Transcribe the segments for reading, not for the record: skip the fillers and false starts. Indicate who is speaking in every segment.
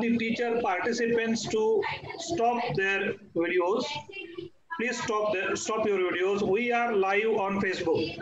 Speaker 1: the teacher participants to stop their videos. Please stop your videos. We are live on Facebook.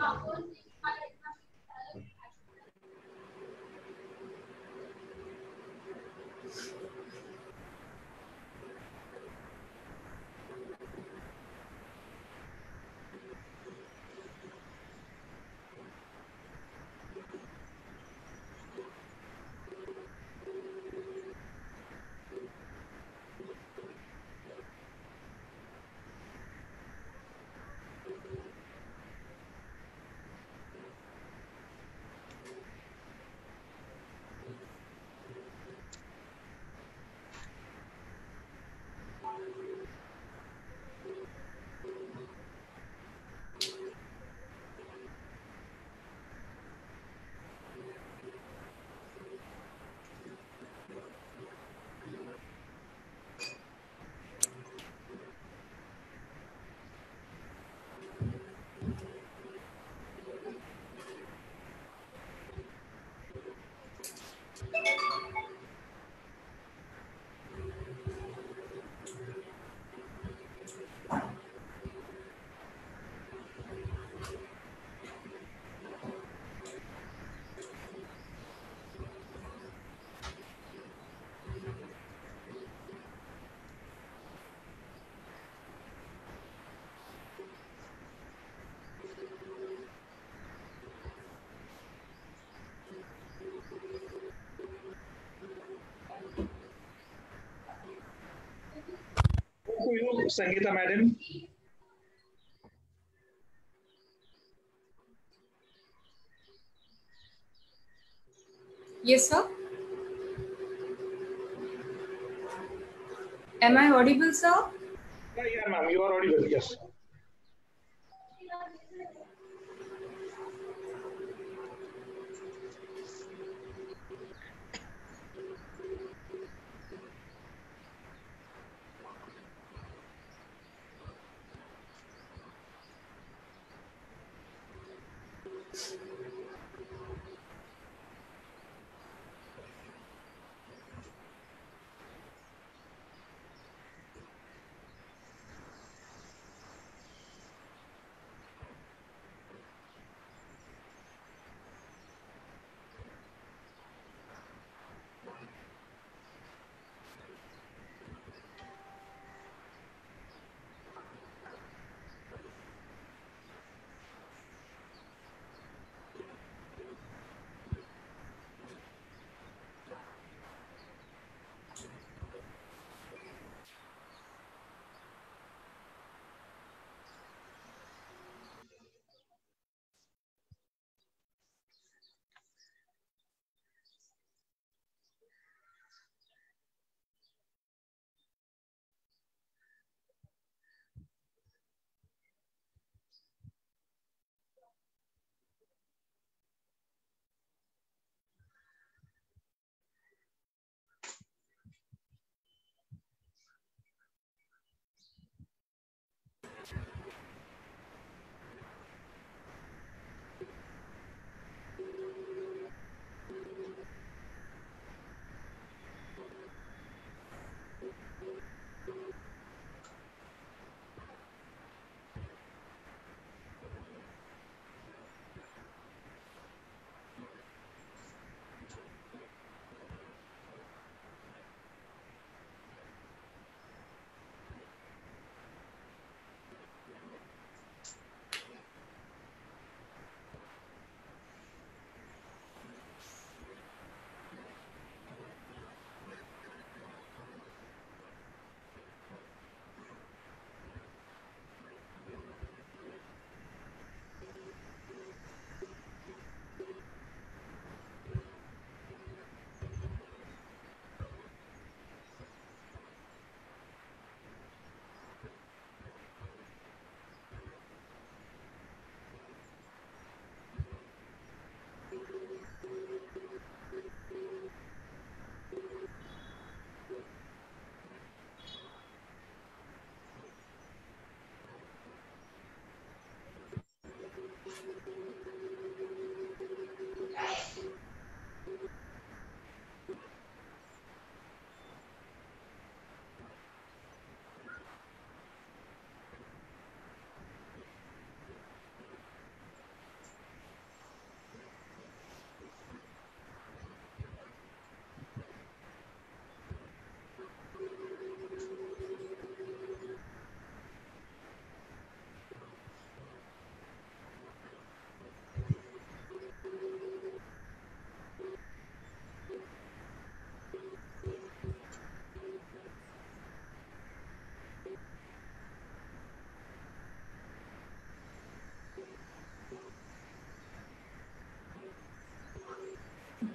Speaker 1: To you, Sangeeta madam.
Speaker 2: Yes, sir. Am I audible, sir?
Speaker 1: Yeah, ma'am, you are audible. Yes.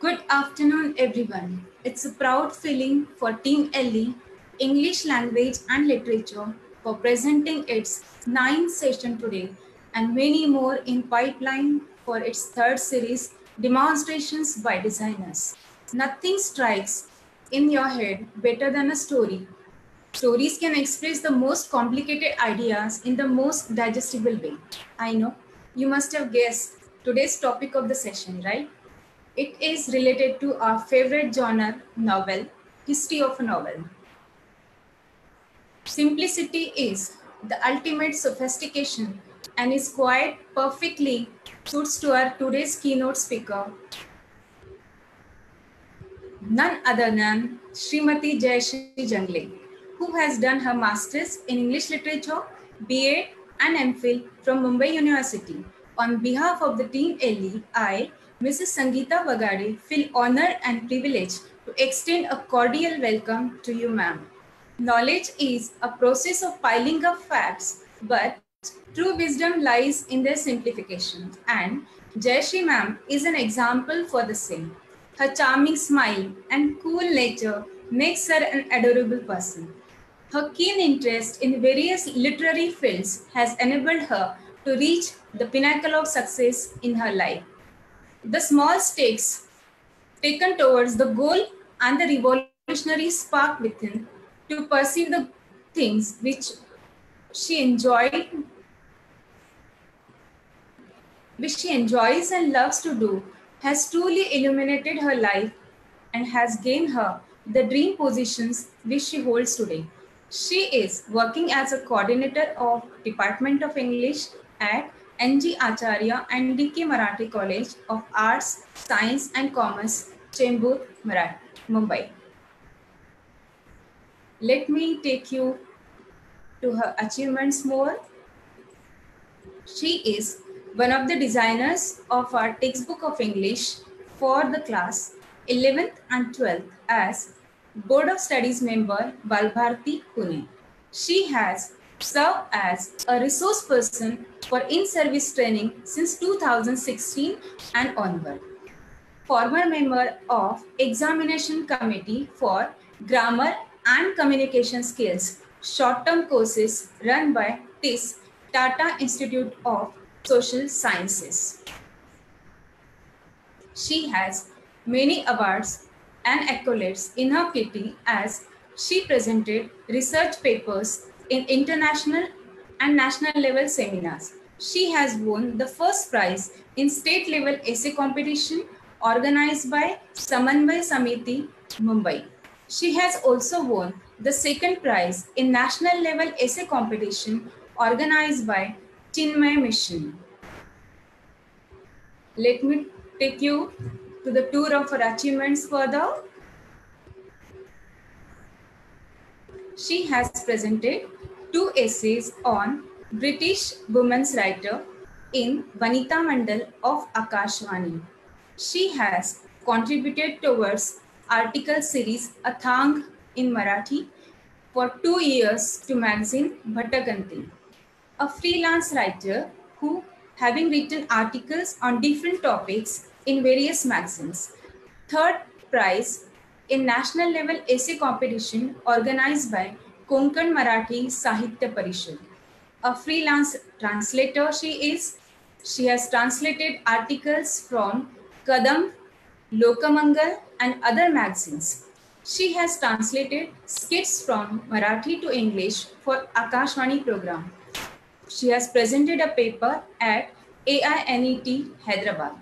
Speaker 2: Good afternoon, everyone. It's a proud feeling for Team LE, English Language and Literature, for presenting its ninth session today and many more in pipeline for its third series, Demonstrations by Designers. Nothing strikes in your head better than a story. Stories can express the most complicated ideas in the most digestible way. I know you must have guessed today's topic of the session, right? It is related to our favorite genre, novel, history of a novel. Simplicity is the ultimate sophistication and is quite perfectly suits to our today's keynote speaker, none other than Srimati Jayashree Jangle, who has done her Masters in English Literature, BA and MPhil from Mumbai University. On behalf of the Team LE, I, Mrs. Sangeeta Bagade, feel honored and privileged to extend a cordial welcome to you, ma'am. Knowledge is a process of piling up facts, but true wisdom lies in their simplification. And Jayashree ma'am is an example for the same. Her charming smile and cool nature makes her an adorable person. Her keen interest in various literary fields has enabled her to reach the pinnacle of success in her life. The small stakes taken towards the goal and the revolutionary spark within to perceive the things she enjoyed which she enjoys and loves to do has truly illuminated her life and has gained her the dream positions which she holds today. She is working as a coordinator of Department of English at NG Acharya and DK Marathi College of Arts, Science and Commerce, Chembur, Mumbai. Let me take you to her achievements more. She is one of the designers of our textbook of English for the class 11th and 12th as Board of Studies member Balbharti Pune. She has served as a resource person for in-service training since 2016 and onward. Former member of Examination Committee for Grammar and Communication Skills, short-term courses run by TIS, Tata Institute of Social Sciences. She has many awards and accolades in her kitty as she presented research papers in international and national level seminars. She has won the first prize in state level essay competition organized by Samanvay Samiti, Mumbai. She has also won the second prize in national level essay competition organized by Chinmay Mission. Let me take you to the tour of her achievements further. She has presented 2 essays on British women's writer in Vanita Mandal of Akashvani. She has contributed towards article series Athang in Marathi for 2 years to magazine Bhataganti, a freelance writer who, having written articles on different topics in various magazines. Third prize in national level essay competition organized by Konkan Marathi Sahitya Parishad. A freelance translator she is. She has translated articles from Kadam, Lokamangal and other magazines. She has translated skits from Marathi to English for Akashvani program. She has presented a paper at AINET Hyderabad.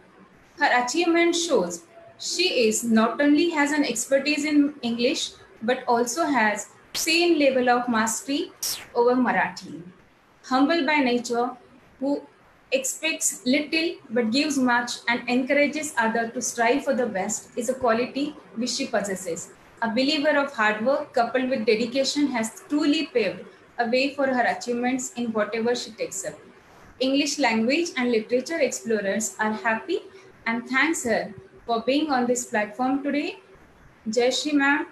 Speaker 2: Her achievement shows she is not only has an expertise in English but also has same level of mastery over Marathi. Humble by nature, who expects little but gives much and encourages others to strive for the best is a quality which she possesses. A believer of hard work coupled with dedication has truly paved a way for her achievements in whatever she takes up. English language and literature explorers are happy and thanks her for being on this platform today. Jayashree ma'am,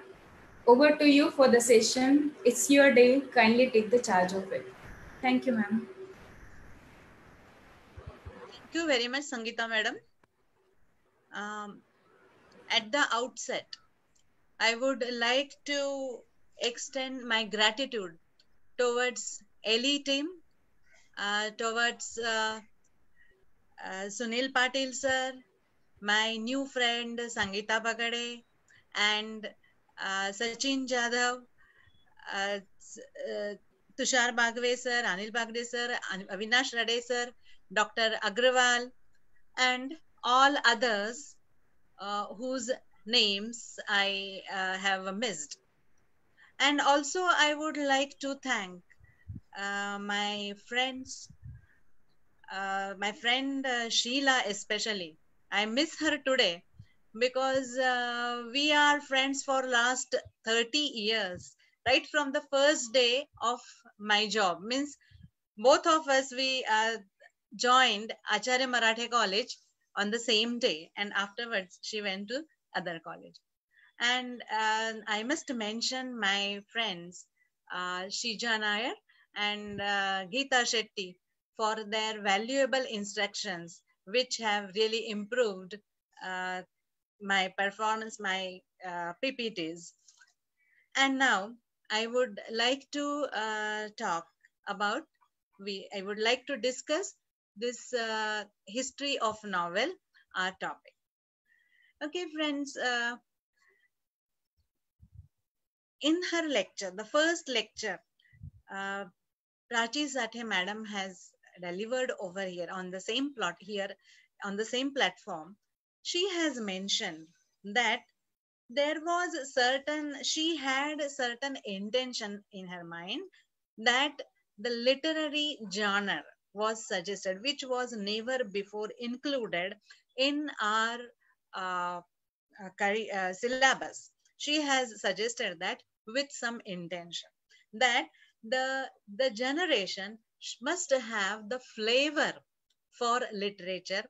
Speaker 2: over to you for the session. It's your day. Kindly take the charge of it. Thank you, ma'am.
Speaker 3: Thank you very much, Sangeeta madam. At the outset, I would like to extend my gratitude towards Ellie team, towards Sunil Patil sir, my new friend Sangeeta Bagade, and Sachin Jadhav, uh, uh, Tushar Bagwe sir, Anil Bagde sir, Avinash Rade sir, Dr. Agrawal, and all others whose names I have missed. And also, I would like to thank my friends, my friend Sheila especially. I miss her today because we are friends for last 30 years, right from the first day of my job. Means both of us, we joined Acharya Marathe College on the same day, and afterwards she went to other college. And I must mention my friends Shija Nair and Geeta Shetty for their valuable instructions, which have really improved uh, my performance, my PPTs. And now I would like to talk about, I would like to discuss this history of novel, our topic. Okay, friends, in her lecture, the first lecture, uh, Prachi Sathe madam has delivered over here on the same plot here on the same platform. She has mentioned that there was she had a certain intention in her mind that the literary genre was suggested, which was never before included in our uh, syllabus. She has suggested that with some intention, that the generation must have the flavor for literature.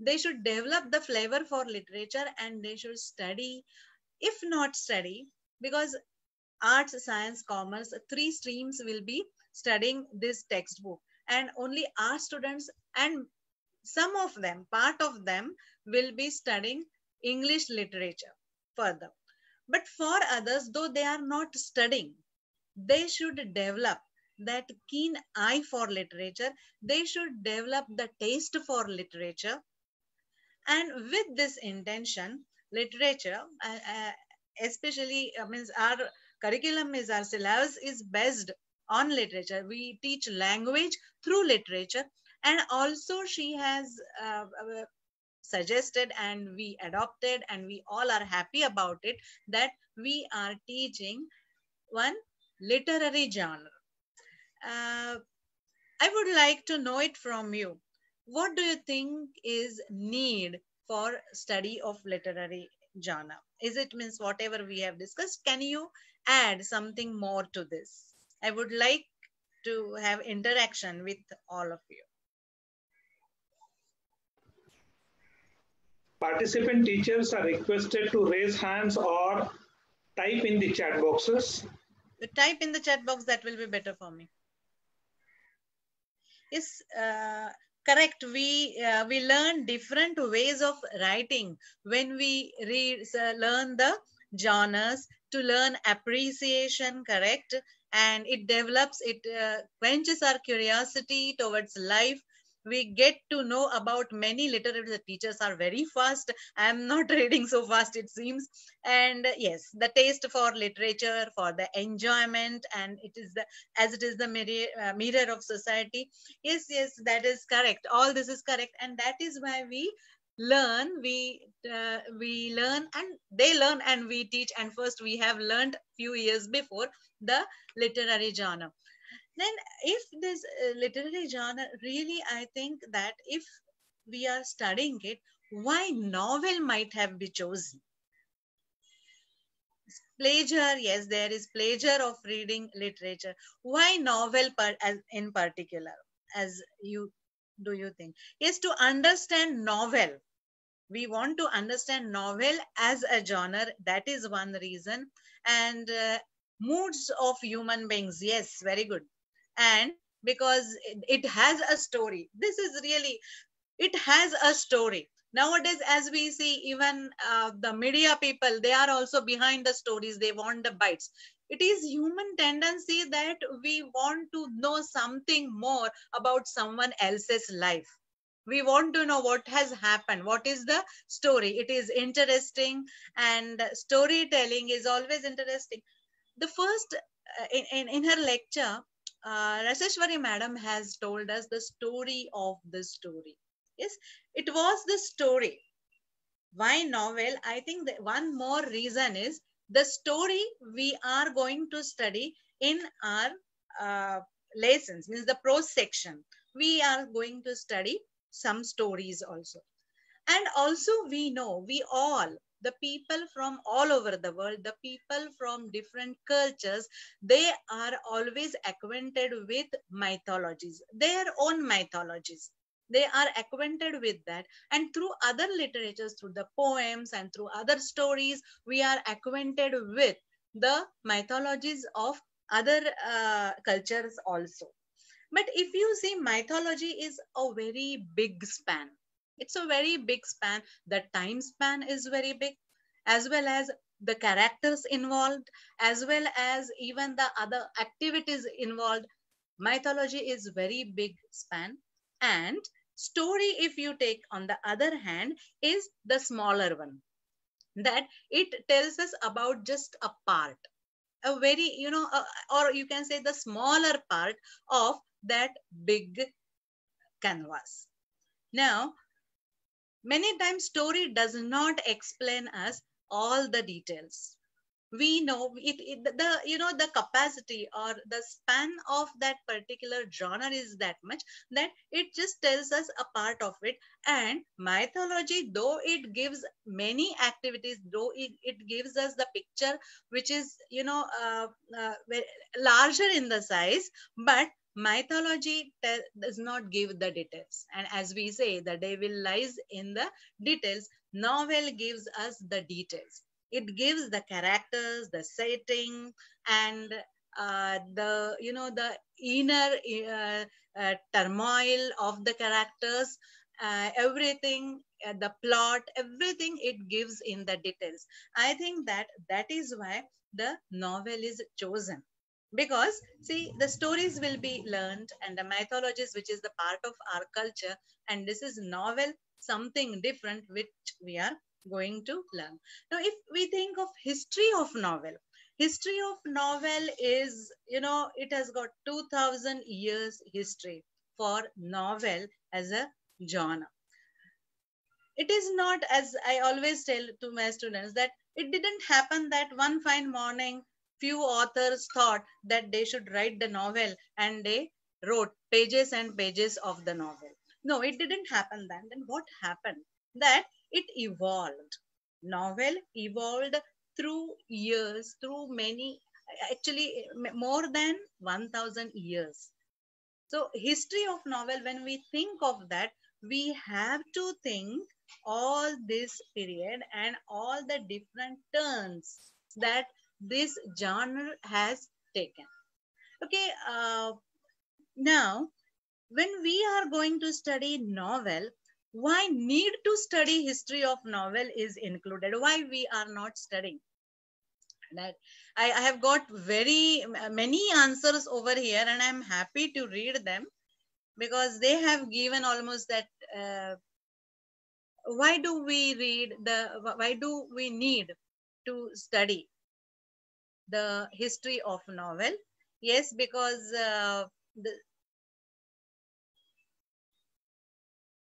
Speaker 3: They should develop the flavor for literature, and they should study, if not study, because arts, science, commerce, three streams will be studying this textbook, and only our students, and some of them, part of them, will be studying English literature further. But for others, though they are not studying, they should develop that keen eye for literature. They should develop the taste for literature. And with this intention, literature, especially means our curriculum is, our syllabus is based on literature. We teach language through literature. And also she has suggested, and we adopted, and we all are happy about it, that we are teaching one literary genre. I would like to know it from you. What do you think is need for study of literary genre? Is it means whatever we have discussed? Can you add something more to this? I would like to have interaction with all of you.
Speaker 1: Participant teachers are requested to raise hands or type in the chat boxes.
Speaker 3: You type in the chat box, that will be better for me. Yes, correct. We learn different ways of writing when we learn the genres, to learn appreciation, correct, and it develops, it quenches our curiosity towards life. We get to know about many literature. The teachers are very fast. I am not reading so fast, it seems. And yes, the taste for literature, for the enjoyment, and it is the, as it is the mirror of society. Yes, yes, that is correct. All this is correct, and that is why we learn. We learn, and they learn, and we teach. And first, we have learned few years before the literary genre. Then, if this literary genre, really, I think that if we are studying it, why novel might have been chosen? Pleasure, yes, there is pleasure of reading literature. Why novel in particular, as you do you think? Yes, to understand novel, we want to understand novel as a genre. That is one reason. And moods of human beings, yes, very good. And because it has a story, this is really, it has a story. Nowadays, as we see, even the media people, they are also behind the stories. They want the bites. It is human tendency that we want to know something more about someone else's life. We want to know what has happened, what is the story. It is interesting, and storytelling is always interesting. The first in her lecture, Raseshwari madam has told us the story of the story. Yes, it was the story. Why novel? I think that one more reason is the story we are going to study in our uh, lessons, means the prose section. We are going to study some stories also. And also we know, we all, the people from all over the world, the people from different cultures, they are always acquainted with mythologies, their own mythologies. They are acquainted with that, and through other literatures, through the poems and through other stories, we are acquainted with the mythologies of other cultures also. But if you see, mythology is a very big span. It's a very big span. The time span is very big, as well as the characters involved, as well as even the other activities involved. Mythology is very big span. And story, if you take on the other hand, is the smaller one, that it tells us about just a part, a very, or you can say the smaller part of that big canvas. Now, many times story does not explain us all the details. We know the, the capacity or the span of that particular genre is that much, that it just tells us a part of it. And mythology, though it gives many activities, though it gives us the picture which is, larger in the size, but mythology does not give the details. And as we say, the devil lies in the details. Novel gives us the details. It gives the characters, the setting, and the, the inner turmoil of the characters, everything, the plot, everything it gives in the details. I think that is why the novel is chosen, because see, the stories will be learned and the mythologies, which is the part of our culture, and this is novel, something different which we are going to learn. Now, if we think of history of novel is, it has got 2000 years history for novel as a genre. It is not, as I always tell to my students, that it didn't happen that one fine morning few authors thought that they should write the novel and they wrote pages and pages of the novel. No, it didn't happen then. Then what happened? That it evolved. Novel evolved through years, through many, actually more than 1000 years. So history of novel, when we think of that, we have to think all this period and all the different turns that this genre has taken. Okay, now when we are going to study novel, why need to study history of novel is included? Why we are not studying that? I have got very many answers over here, and I'm happy to read them, because they have given almost that why do we need to study the history of novel? Yes, because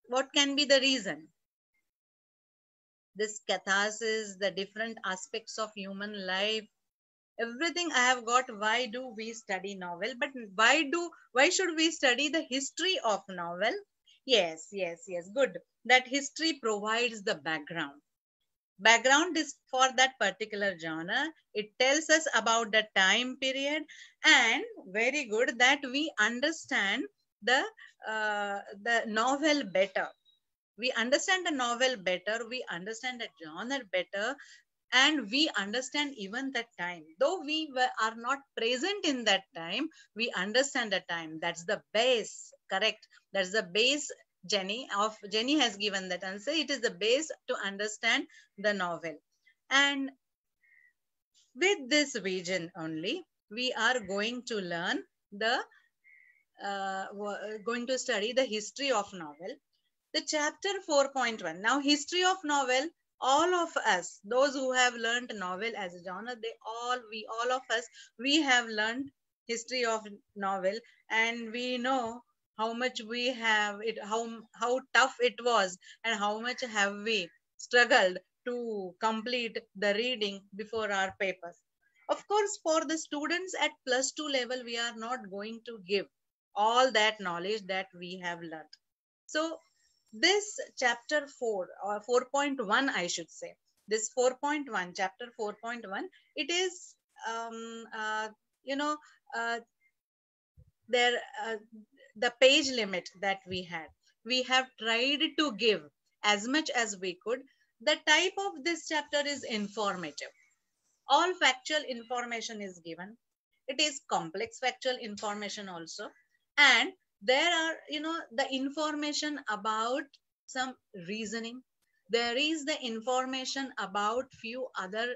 Speaker 3: what can be the reason? This catharsis, the different aspects of human life, everything I have got. Why do we study novel? But why should we study the history of novel? Yes, good. That history provides the background. Background is for that particular genre. It tells us about the time period, and very good that we understand the novel better. We understand the novel better, we understand the genre better, and we understand even the time. Though we are not present in that time, we understand the time. That's the base, correct? That's the base Jenny has given that answer. It is the base to understand the novel. And with this vision only, we are going to learn the going to study the history of novel. The chapter 4.1. Now, history of novel, all of us, those who have learned novel as a genre, all of us, we have learned history of novel, and we know how much we have it, how tough it was, and how much have we struggled to complete the reading before our papers. Of course, for the students at +2 level, we are not going to give all that knowledge that we have learned. So this chapter 4 or 4.1, I should say, this 4.1, chapter 4.1, it is you know uh, there the page limit that we have tried to give as much as we could. The type of this chapter is informative. All factual information is given. It is complex factual information also, and there are, the information about some reasoning. There is the information about few other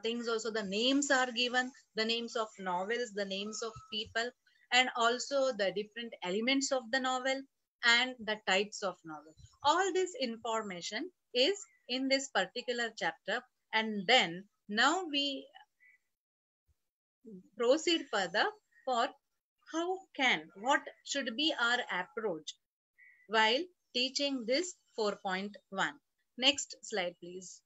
Speaker 3: things also. The names are given, the names of novels, the names of people, and also the different elements of the novel and the types of novel. All this information is in this particular chapter. And then now we proceed further for what should be our approach while teaching this 4.1. Next slide, please.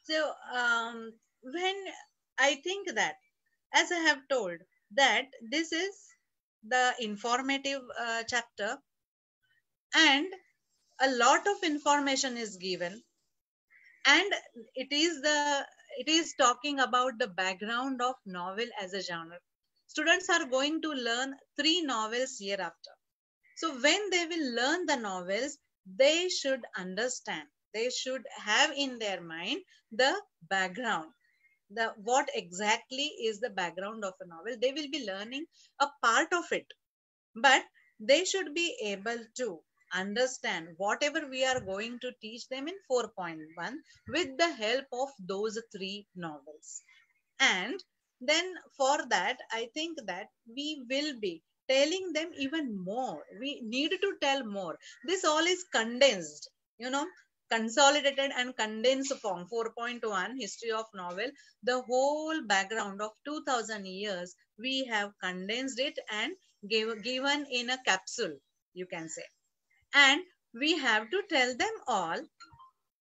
Speaker 3: So when I think that, as I have told, that this is the informative chapter, and a lot of information is given, and it is talking about the background of novel as a genre. Students are going to learn 3 novels hereafter. So when they will learn the novels, they should understand, they should have in their mind the background, what exactly is the background of a novel. They will be learning a part of it, but they should be able to understand whatever we are going to teach them in 4.1 with the help of those 3 novels. And then for that, I think that we will be telling them even more. We need to tell more. This all is condensed, consolidated and condensed form. 4.1, history of novel, the whole background of 2000 years, we have condensed it and given in a capsule, you can say. And we have to tell them all.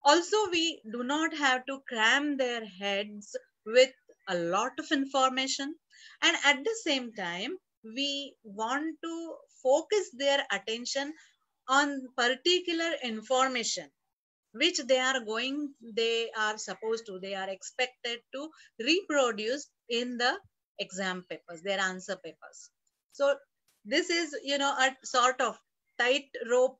Speaker 3: Also, we do not have to cram their heads with a lot of information. And at the same time, we want to focus their attention on particular information which they are expected to reproduce in the exam papers, their answer papers. So this is, a sort of tightrope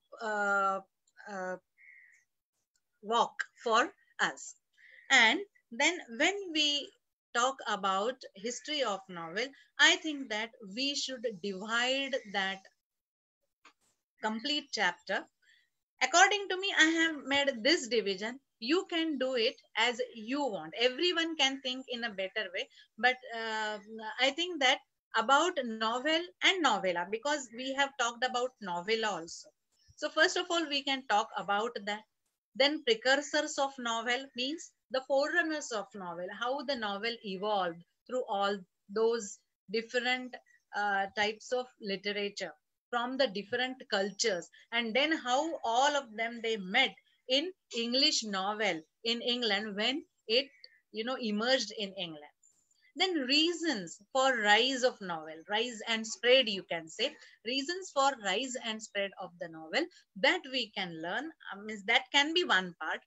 Speaker 3: walk for us. And then when we talk about history of novel, I think that we should divide that complete chapter. According to me, I have made this division. You can do it as you want. Everyone can think in a better way. But I think that about novel and novella, because we have talked about novella also. So first of all, we can talk about that. Then precursors of novel means the forerunners of novel, how the novel evolved through all those different types of literature from the different cultures, and then how all of them they met in English novel in England when it emerged in England. Then reasons for rise of novel, rise and spread, you can say, reasons for rise and spread of the novel that we can learn. That can be one part.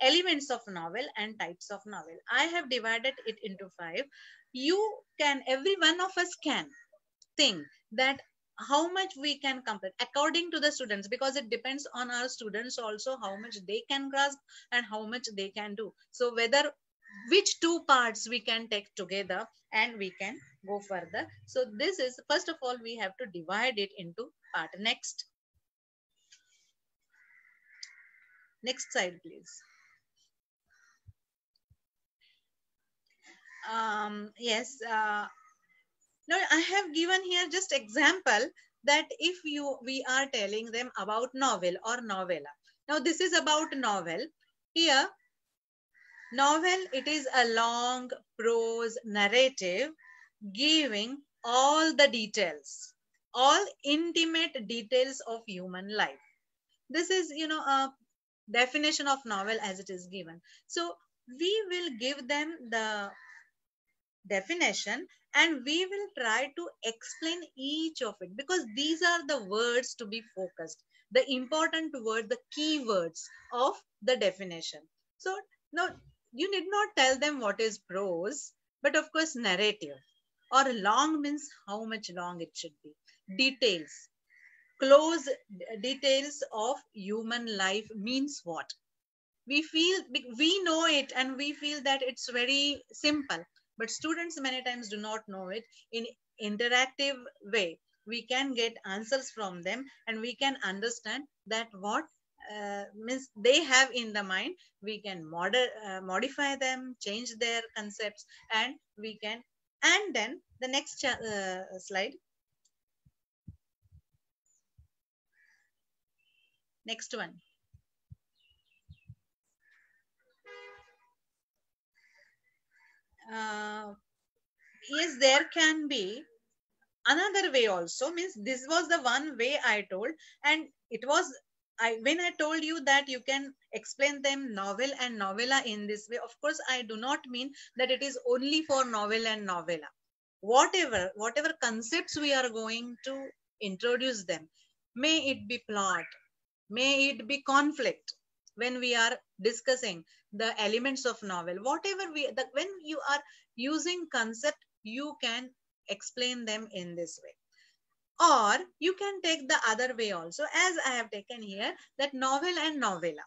Speaker 3: Elements of novel and types of novel, I have divided it into 5. Every one of us can think that how much we can complete according to the students, because it depends on our students also how much they can grasp and how much they can do. So whether which two parts we can take together and we can go further. So this is, first of all, we have to divide it into part. Next slide, please. Yes, no, I have given here just example that if we are telling them about novel or novella. Now this is about novel. Here, novel, it is a long prose narrative giving all the details, all intimate details of human life. This is, a definition of novel as it is given. So we will give them the definition and we will try to explain each of it, because these are the words to be focused, the important word, the key words of the definition. So now you need not tell them what is prose, but of course narrative, or long means how much long it should be. Details, close details of human life means what? We know it and we feel that it's very simple, but students many times do not know it. In interactive way, we can get answers from them and we can understand that what means they have in the mind. We can modify them, change their concepts, and we can. And then the next slide. Next one. Yes, there can be another way also. Means this was the one way I told, and it was when I told you that you can explain them novel and novella in this way. Of course, I do not mean that it is only for novel and novella. Whatever concepts we are going to introduce them, may it be plot, may it be conflict, when we are discussing the elements of novel, whatever when you are using concept, you can explain them in this way. Or you can take the other way also, as I have taken here, that novel and novella,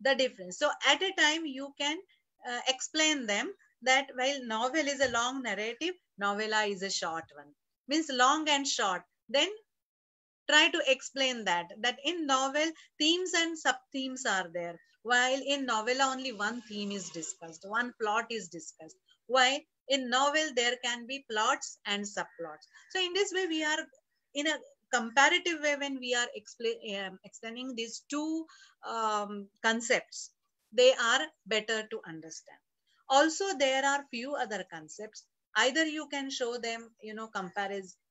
Speaker 3: the difference. So at a time you can explain them that while novel is a long narrative, novella is a short one. Means long and short. Then try to explain that in novel, themes and sub-themes are there, while in novella only one theme is discussed, one plot is discussed. While in novel there can be plots and subplots. So in this way we are in a comparative way, when we are explaining these two concepts, they are better to understand. Also there are few other concepts. Either you can show them,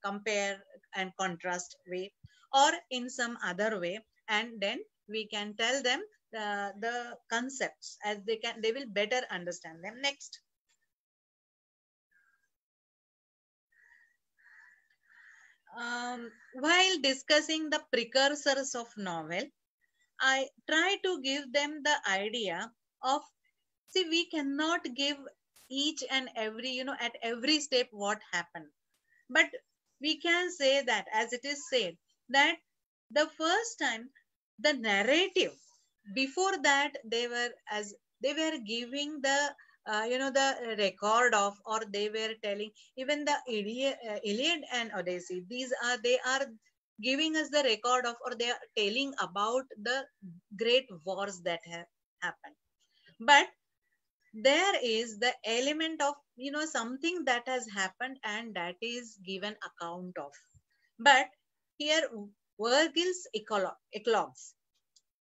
Speaker 3: compare and contrast way, or in some other way, and then we can tell them the concepts, as they will better understand them. Next. While discussing the precursors of novel, I try to give them the idea of, see, we cannot give each and every, at every step what happened. But we can say that, as it is said, that the first time the narrative, before that they were giving the the record of, or they were telling even the Iliad and Odyssey. They are giving us the record of, or they are telling about the great wars that have happened. But there is the element of, something that has happened and that is given account of. But here Virgil's eclogues,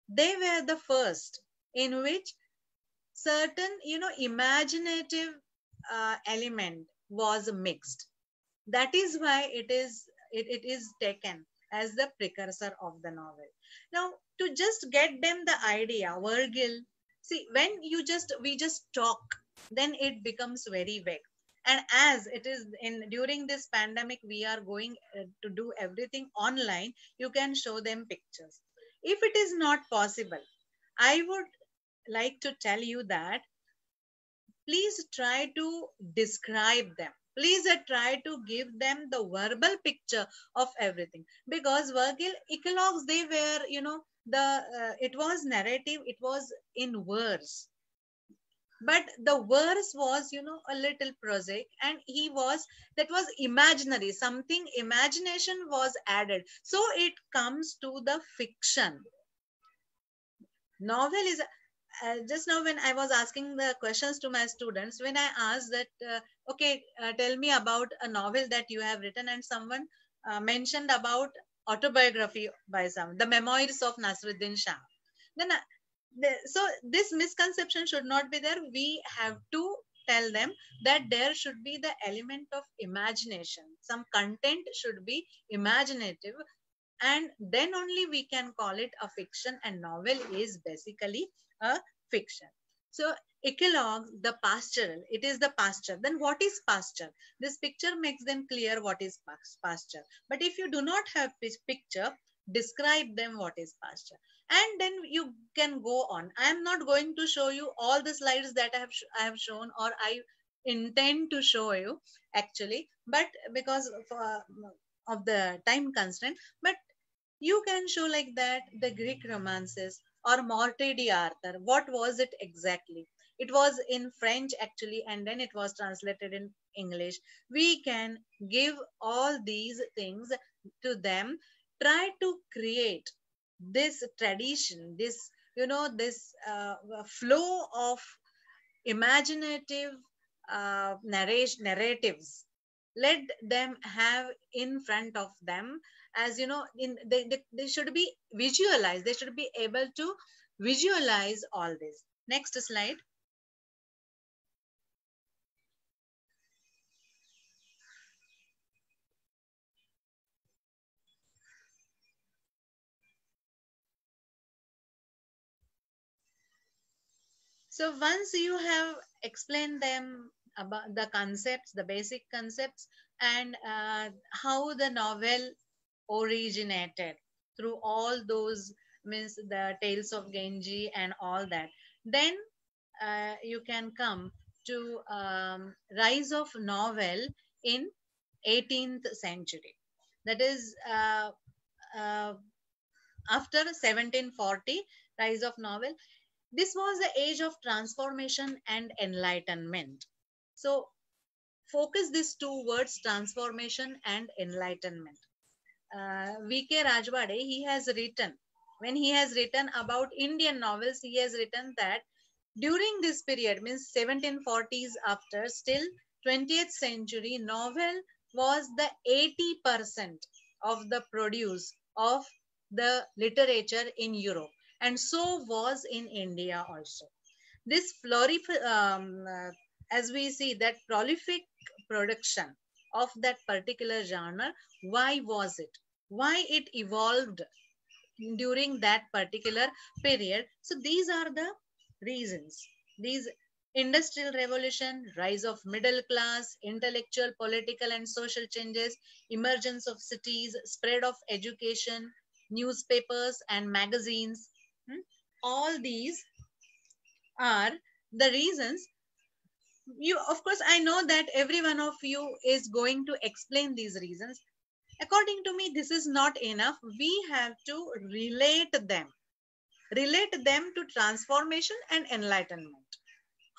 Speaker 3: they were the first in which certain, imaginative element was mixed. That is why it is taken as the precursor of the novel. Now, to just get them the idea, Virgil, see, when we just talk, then it becomes very vague. And as it is during this pandemic, we are going to do everything online, you can show them pictures. If it is not possible, I would like to tell you that please try to describe them. Please try to give them the verbal picture of everything. Because Virgil eclogues, they were, it was narrative, it was in verse. but the verse was, you know, a little prosaic, and that was imaginary, something imagination was added. So it comes to the fiction. Novel is just now when I was asking the questions to my students, when I asked that, okay, tell me about a novel that you have written, and someone mentioned about autobiography by the memoirs of Nasruddin Shah. Then, so this misconception should not be there. We have to tell them that there should be the element of imagination. Some content should be imaginative, and then only we can call it a fiction, and novel is basically a fiction. So eclogue, the pastoral, it is the pasture. Then what is pasture? This picture makes them clear what is pasture. But if you do not have this picture, describe them what is pasture. And then you can go on. I am not going to show you all the slides that I have shown, or I intend to show you actually, but because of the time constraint, but you can show like that the Greek romances or Morte d'Arthur. What was it exactly? It was in French actually, and then it was translated in English. We can give all these things to them. Try to create this tradition, this, you know, this flow of imaginative narratives. Let them have in front of them, as you know, they should be visualized. They should be able to visualize all this. Next slide. So once you have explained them about the concepts, the basic concepts, and how the novel originated through all those, means the tales of Genji and all that, then you can come to rise of novel in 18th century. That is after 1740, rise of novel. This was the age of transformation and enlightenment. So focus these two words, transformation and enlightenment. V.K. Rajwade, he has written, when he has written about Indian novels, he has written that during this period, means 1740s after, still 20th century, novel was the 80% of the produce of the literature in Europe. And so was in India also. This as we see that prolific production of that particular genre, why was it? Why it evolved during that particular period? So these are the reasons. These industrial revolution, rise of middle class, intellectual, political and social changes, emergence of cities, spread of education, newspapers and magazines. All these are the reasons. You, of course, I know that every one of you is going to explain these reasons. According to me, this is not enough. We have to relate them to transformation and enlightenment.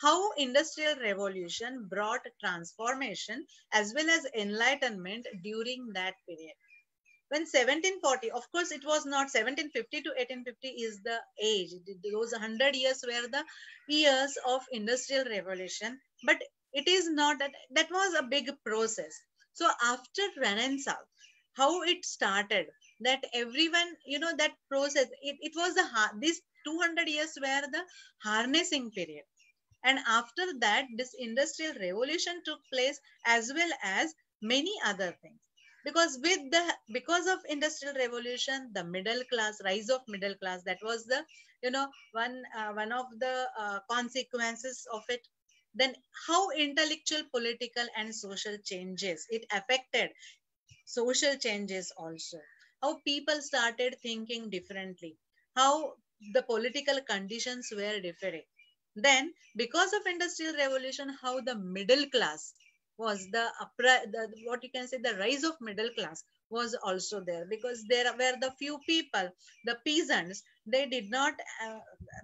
Speaker 3: How industrial revolution brought transformation as well as enlightenment during that period. When 1740, of course, it was not 1750 to 1850 is the age. Those 100 years were the years of industrial revolution, but it is not that. That was a big process. So after Renaissance, how it started, that everyone, you know, that process, it was these 200 years were the harnessing period. And after that, this industrial revolution took place, as well as many other things. Because of industrial revolution, the middle class, rise of middle class, that was the, you know, one of the consequences of it. Then how intellectual, political and social changes, it affected social changes also. How people started thinking differently, how the political conditions were different. Then because of industrial revolution, how the middle class was what you can say, the rise of middle class was also there, because there were the few people, the peasants, they did not,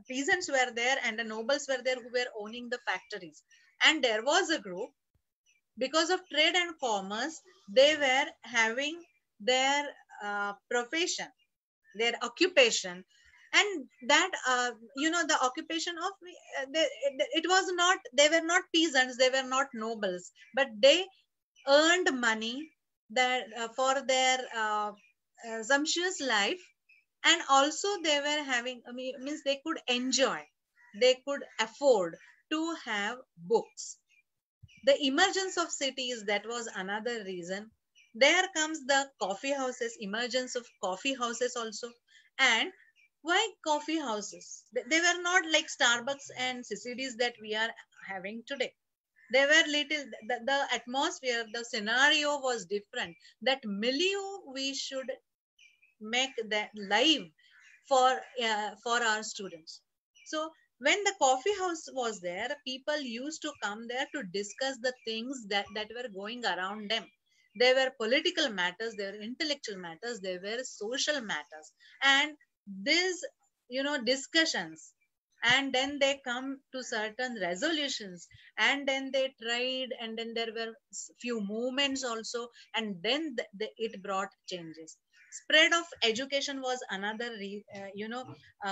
Speaker 3: peasants were there and the nobles were there who were owning the factories. And there was a group, because of trade and commerce, they were having their profession, their occupation. And that the occupation of it was not, they were not peasants, they were not nobles, but they earned money that for their sumptuous life. And also they were having, means they could enjoy, they could afford to have books. The emergence of cities, that was another reason. There comes the coffee houses, emergence of coffee houses also. And why coffee houses? They were not like Starbucks and CCDs that we are having today. They were little, the atmosphere, the scenario was different. That milieu we should make that live for our students. So when the coffee house was there, people used to come there to discuss the things that were going around them. There were political matters, there were intellectual matters, there were social matters. And these, discussions, and then they come to certain resolutions, and then they tried, and then there were few movements also, and then it brought changes. Spread of education was another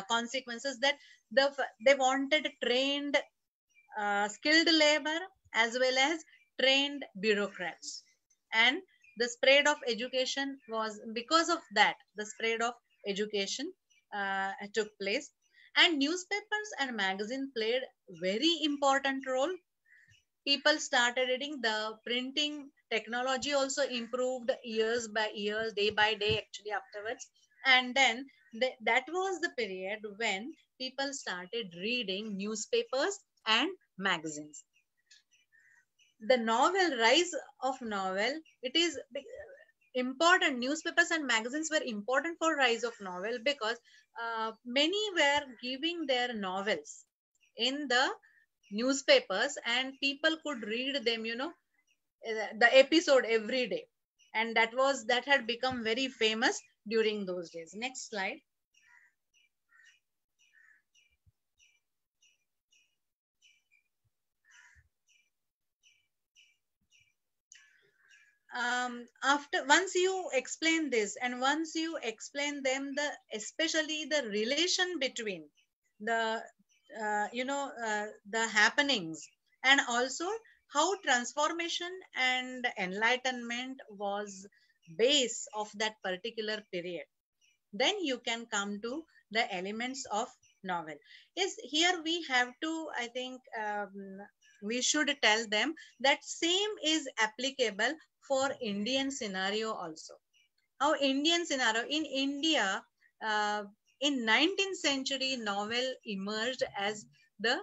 Speaker 3: consequences, that they wanted trained skilled labor as well as trained bureaucrats. And the spread of education was, because of that, the spread of education took place. And newspapers and magazine played very important role. People started reading, the printing technology also improved years by years, day by day actually afterwards. And then that was the period when people started reading newspapers and magazines. The novel, rise of novel, it is important. Newspapers and magazines were important for rise of novel, because many were giving their novels in the newspapers, and people could read them, the episode every day. And that had become very famous during those days. Next slide. Once you explain this, and once you explain them especially the relation between the the happenings, and also how transformation and enlightenment was base of that particular period, then you can come to the elements of novel. Yes, here we have to, I think, we should tell them that same is applicable for Indian scenario also. How Indian scenario in India, in 19th century, novel emerged as the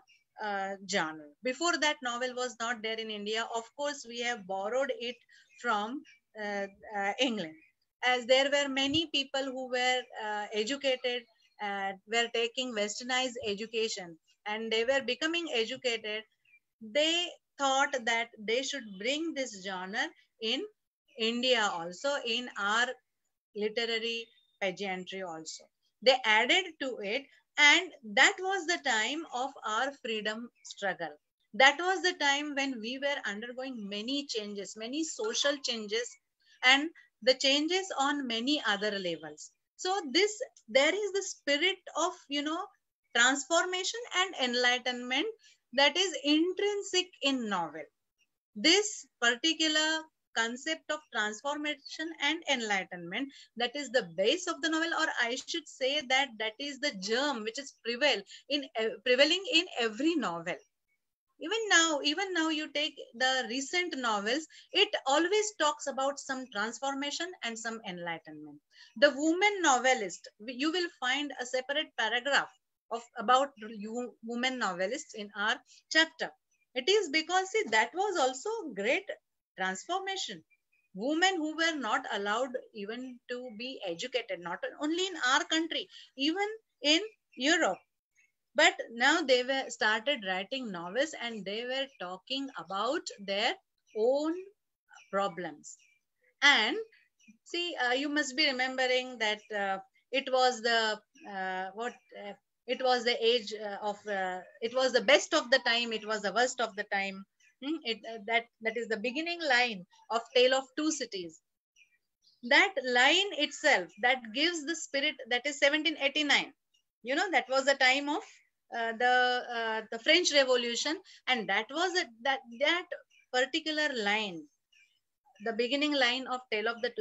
Speaker 3: genre. Before that, novel was not there in India. Of course, we have borrowed it from England, as there were many people who were educated, were taking westernized education, and they were becoming educated. They thought that they should bring this genre in India also, in our literary pageantry also. They added to it, and that was the time of our freedom struggle. That was the time when we were undergoing many changes, many social changes, and the changes on many other levels. So there is the spirit of, transformation and enlightenment that is intrinsic in novel. This particular concept of transformation and enlightenment, that is the base of the novel, or I should say that is the germ which is prevailing in every novel. Even now you take the recent novels, it always talks about some transformation and some enlightenment. The woman novelist, you will find a separate paragraph about women novelists in our chapter. It is because, see, that was also great transformation. Women who were not allowed even to be educated, not only in our country, even in Europe. But now they were started writing novels, and they were talking about their own problems. And see, you must be remembering that it was the it was the age of it was the best of the time, it was the worst of the time. That is the beginning line of Tale of Two Cities. That line itself, that gives the spirit. That is 1789. You know, that was the time of the French Revolution, and that was that particular line, the beginning line of Tale of the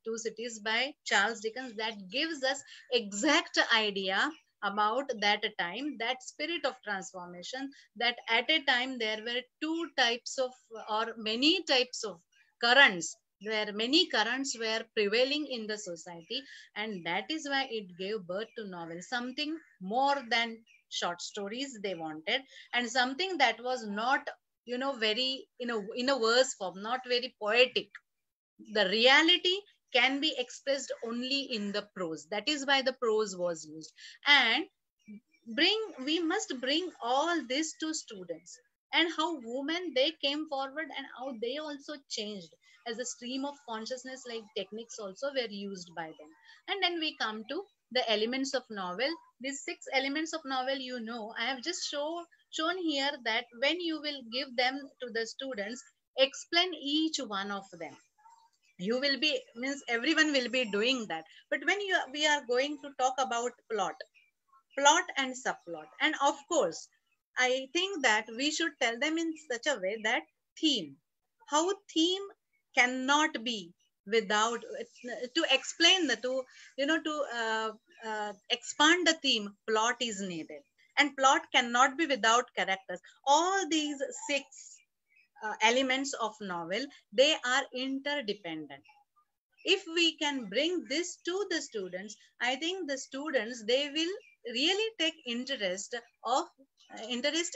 Speaker 3: Two Cities by Charles Dickens, that gives us exact idea about that time, that spirit of transformation, that at a time there were two types of, or many types of currents, where many currents were prevailing in the society, and that is why it gave birth to novels, something more than short stories they wanted, and something that was not, you know, very in a verse form, not very poetic. The reality can be expressed only in the prose. That is why the prose was used. And we must bring all this to students, and how women, they came forward and how they also changed as a stream of consciousness, like techniques also were used by them. And then we come to the elements of novel. These 6 elements of novel, you know, I have just shown here, that when you will give them to the students, explain each one of them. You will be, means everyone will be doing that. But when we are going to talk about plot and subplot, and of course I think that we should tell them in such a way that theme, how theme cannot be without, to explain the, to, you know, to expand the theme, plot is needed, and plot cannot be without characters. All these 6 elements of novel, they are interdependent. If we can bring this to the students, I think the students, they will really take interest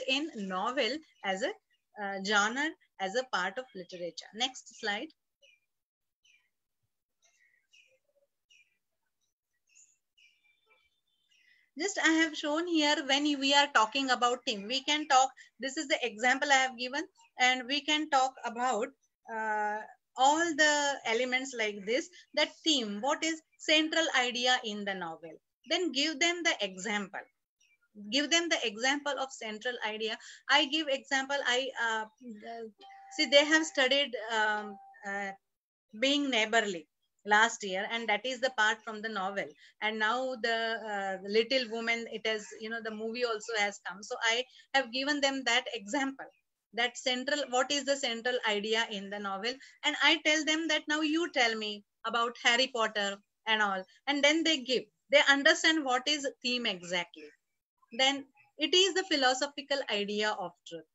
Speaker 3: in novel as a genre, as a part of literature. Next slide. Just I have shown here, when we are talking about theme, we can talk, this is the example I have given, and we can talk about all the elements like this. That theme, what is central idea in the novel, then give them the example. Give them the example of central idea. I give example, see, they have studied being neighborly last year, and that is the part from the novel. And now the Little Woman, it has, you know, the movie also has come. So I have given them that example, that central, what is the central idea in the novel. And I tell them that now you tell me about Harry Potter and all, and then they understand what is theme exactly. Then it is the philosophical idea of truth.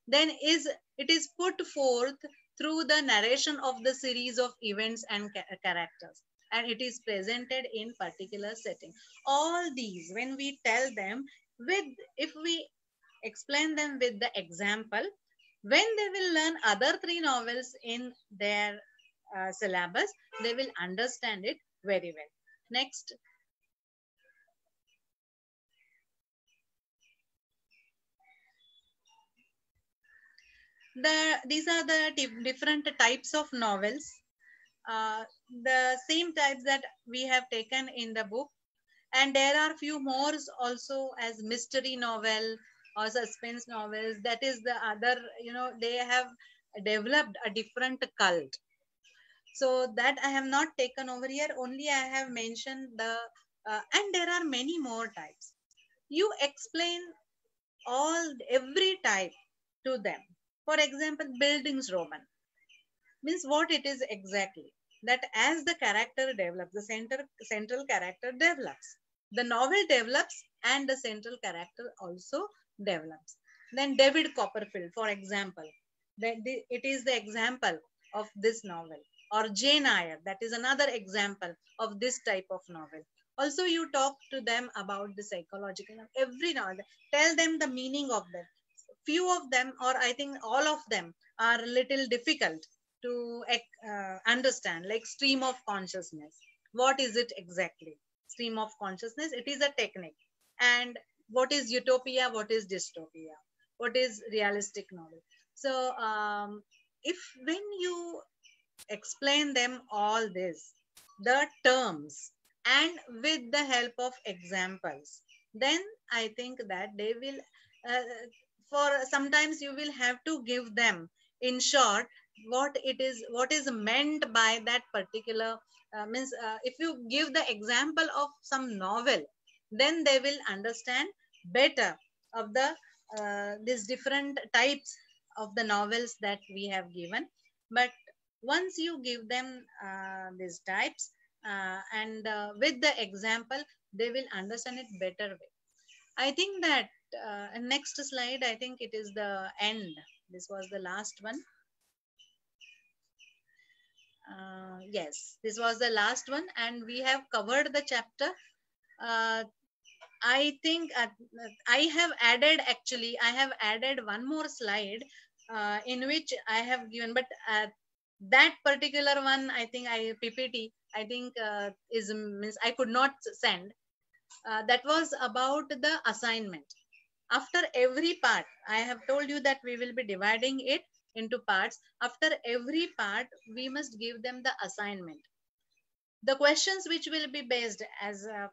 Speaker 3: Then it is put forth through the narration of the series of events and characters, and it is presented in particular setting. All these, when we tell them with, if we explain them with the example, when they will learn other 3 novels in their syllabus, they will understand it very well. Next. These are the different types of novels, the same types that we have taken in the book, and there are few more also, as mystery novel or suspense novels. That is the other, you know, they have developed a different cult. So that I have not taken over here, only I have mentioned the and there are many more types. You explain every type to them. For example, Bildungsroman means what it is exactly. That as the character develops, the central character develops, the novel develops, and the central character also develops. Then David Copperfield, for example, it is the example of this novel. Or Jane Eyre, that is another example of this type of novel. Also, you talk to them about the psychological, every novel, tell them the meaning of them. Few of them, or I think all of them, are little difficult to understand, like stream of consciousness. What is it exactly? Stream of consciousness, it is a technique. And what is utopia? What is dystopia? What is realistic novel? So when you explain them all this, the terms, and with the help of examples, then I think that they will, for sometimes you will have to give them in short what is meant by that particular, means if you give the example of some novel, then they will understand better of the these different types of the novels that we have given. But once you give them these types, and with the example, they will understand it better way. I think that next slide, I think it is the end. This was the last one. Yes, this was the last one, and we have covered the chapter. I think I have added, actually, I have added one more slide in which I have given, but that particular one, I think PPT, I think is, means I could not send. That was about the assignment. After every part, I have told you that we will be dividing it into parts. After every part, we must give them the assignment. The questions which will be based as a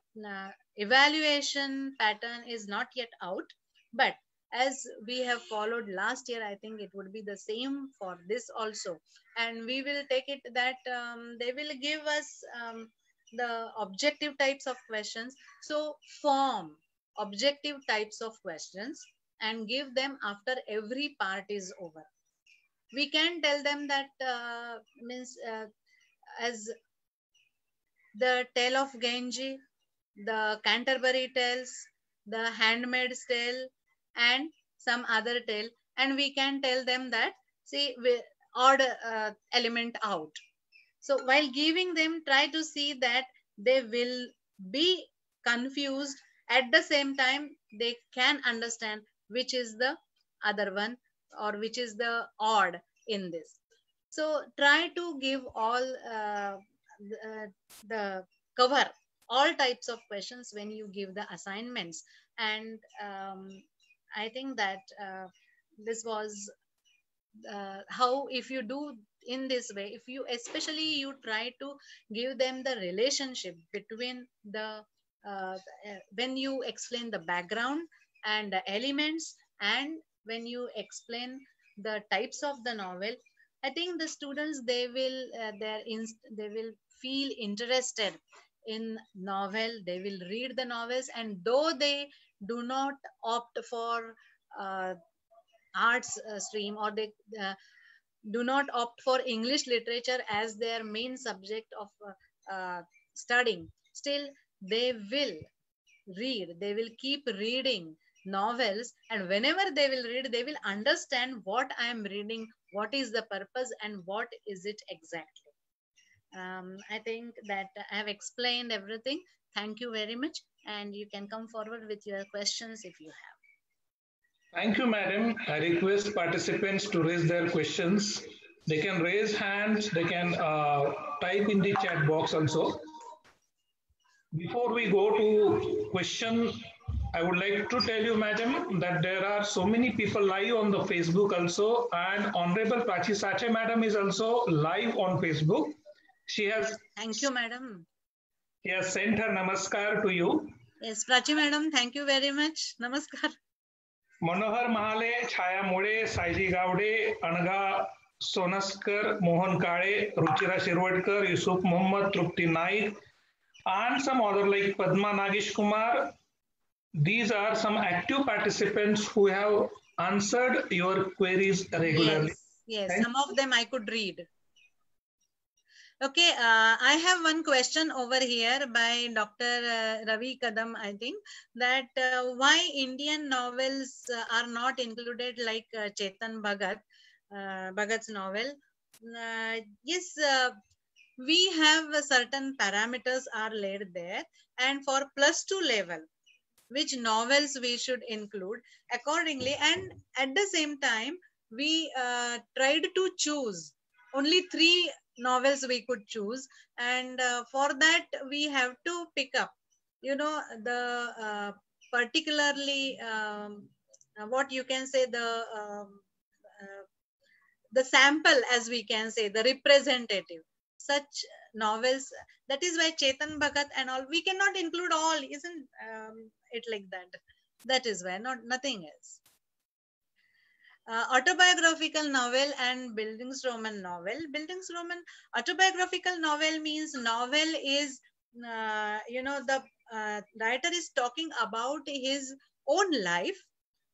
Speaker 3: evaluation pattern is not yet out, but as we have followed last year, I think it would be the same for this also. And we will take it that they will give us the objective types of questions. So form objective types of questions and give them after every part is over. We can tell them that means as the Tale of Genji, the Canterbury Tales, the Handmaid's Tale, and some other tale, and we can tell them that, see, we odd element out. So while giving them, try to see that they will be confused. At the same time, they can understand which is the other one or which is the odd in this. So try to give all the cover all types of questions when you give the assignments. And I think that this was how, if you do in this way, if you especially you try to give them the relationship between the when you explain the background and the elements, and when you explain the types of the novel, I think the students, they will they will feel interested in novel. They will read the novels, and though they do not opt for arts stream, or they do not opt for English literature as their main subject of studying, still they will read, they will keep reading novels, and whenever they will read, they will understand what I am reading, what is the purpose, and what is it exactly. I think that I have explained everything. Thank you very much, and you can come forward with your questions if you have.
Speaker 1: Thank you, madam. I request participants to raise their questions. They can raise hands, they can type in the chat box also. Before we go to question, I would like to tell you, madam, that there are so many people live on the Facebook also, and Honorable Prachi Sache madam is also live on Facebook. She has.
Speaker 3: Thank you, madam.
Speaker 1: She has sent her namaskar to you.
Speaker 3: Yes, Prachi madam, thank you very much. Namaskar.
Speaker 1: Manohar Mahale, Chhaya मोळे, Sayaji Gawde, Anagha Sonaskar, Mohan Kale, Ruchira Shirvatkar, Yusuf Mohammad, Trupti Naik, and some other like Padma Nagesh Kumar. These are some active participants who have answered your queries regularly.
Speaker 3: Yes, yes. Some of them I could read. Okay, I have one question over here by Dr. Ravi Kadam, I think, that why Indian novels are not included like Chetan Bhagat, Bhagat's novel. Yes, we have certain parameters are laid there, and for +2 level, which novels we should include accordingly, and at the same time, we tried to choose only 3 novels we could choose, and for that we have to pick up, you know, the particularly what you can say, the sample, as we can say, the representative. Such novels, that is why Chetan Bhagat and all, we cannot include all, isn't it like that? That is why, nothing else. Autobiographical novel and Bildungsroman novel. Bildungsroman, autobiographical novel means novel is, the writer is talking about his own life,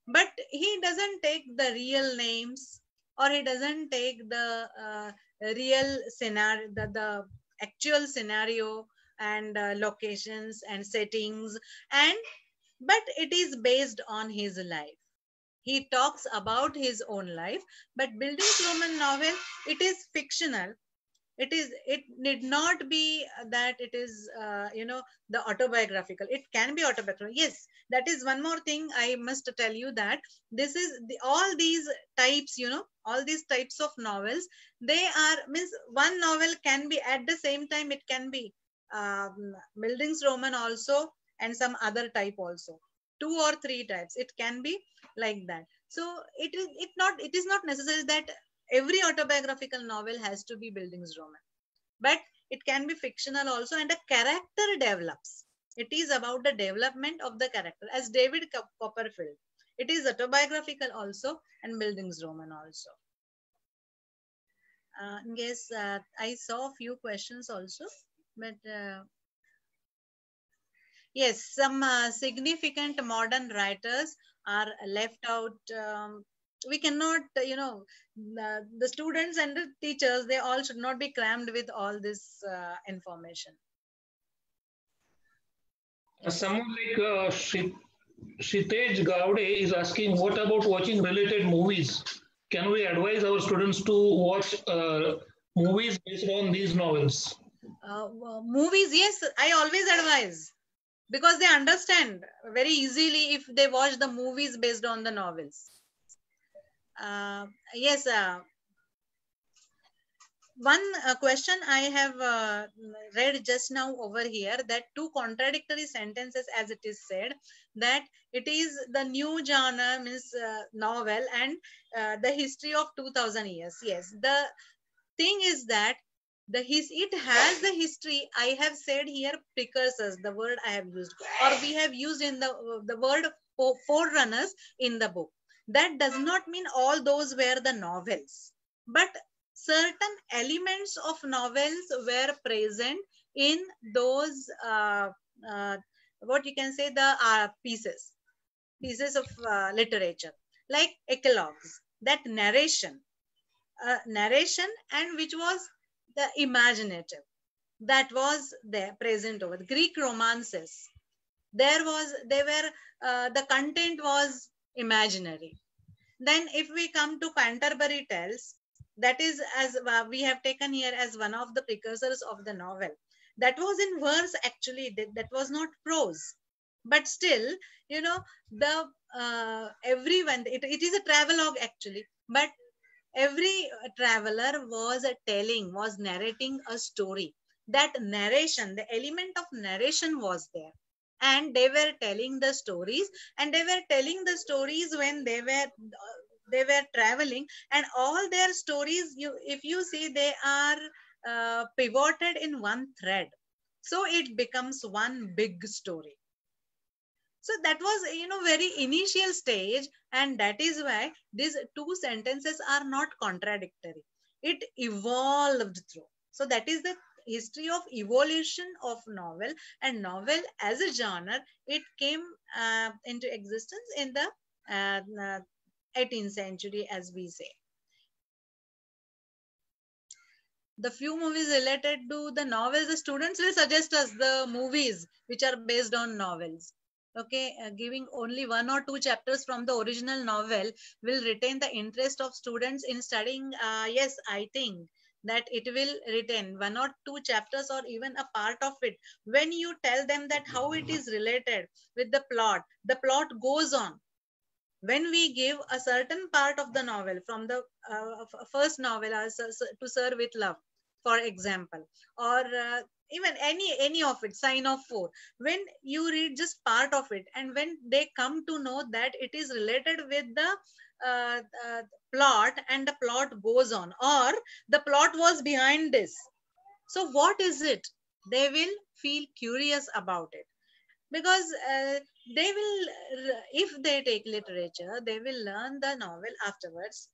Speaker 3: but he doesn't take the real names, or he doesn't take the real scenario, the actual scenario and locations and settings, but it is based on his life. He talks about his own life. But Bildungsroman novel, it is fictional. It need not be that it is the autobiographical. It can be autobiographical. Yes, that is one more thing I must tell you, that this is all these types, all these types of novels, they are, means one novel can be at the same time, it can be Bildungsroman also and some other type also, 2 or 3 types, it can be like that. So it is not necessary that every autobiographical novel has to be Bildungsroman, but it can be fictional also, and a character develops. It is about the development of the character, as David Copperfield. It is autobiographical also and Bildungsroman also. Yes, I saw a few questions also, but yes, some significant modern writers are left out. We cannot, the students and the teachers, they all should not be crammed with all this information.
Speaker 1: Someone like Shitej Gowde is asking, what about watching related movies? Can we advise our students to watch movies based on these novels?
Speaker 3: Movies, yes, I always advise, because they understand very easily if they watch the movies based on the novels. Yes, one question I have read just now over here, that 2 contradictory sentences, as it is said, that it is the new genre, means novel, and the history of 2000 years. Yes, the thing is that it has the history. I have said here precursors, the word I have used, or we have used in the word forerunners in the book. That does not mean all those were the novels, but certain elements of novels were present in those what you can say, the pieces of literature, like eclogues, that narration, and which was the imaginative, that was there present over the Greek romances. The content was imaginary. Then if we come to Canterbury Tales, that is, as we have taken here as one of the precursors of the novel, that was in verse actually, that was not prose, but still, the everyone, it is a travelogue actually, but every traveler was narrating a story. That narration, the element of narration was there, and they were telling the stories, when they were traveling, and all their stories, if you see, they are pivoted in one thread, so it becomes one big story. So that was, very initial stage, and that is why these 2 sentences are not contradictory. It evolved through. So that is the history of evolution of novel, and novel as a genre, it came into existence in the 18th century, as we say. The few movies related to the novels, the students will suggest us the movies which are based on novels. Okay, giving only 1 or 2 chapters from the original novel will retain the interest of students in studying. Yes, I think that it will retain 1 or 2 chapters, or even a part of it. When you tell them that how it is related with the plot goes on. When we give a certain part of the novel from the first novel, To Serve with Love, for example, or even any of it, Sign of 4, when you read just part of it, and when they come to know that it is related with the plot and the plot goes on, or the plot was behind this. So what is it? They will feel curious about it, because they will, if they take literature, they will learn the novel afterwards.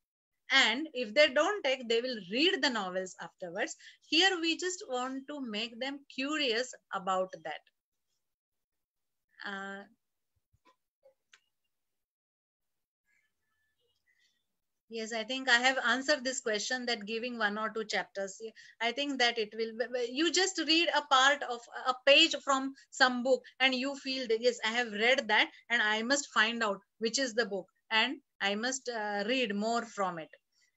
Speaker 3: And if they don't take, they will read the novels afterwards. Here we just want to make them curious about that. Yes, I think I have answered this question, that giving 1 or 2 chapters. I think that it will, you just read a part of a page from some book and you feel that, yes, I have read that and I must find out which is the book and I must read more from it.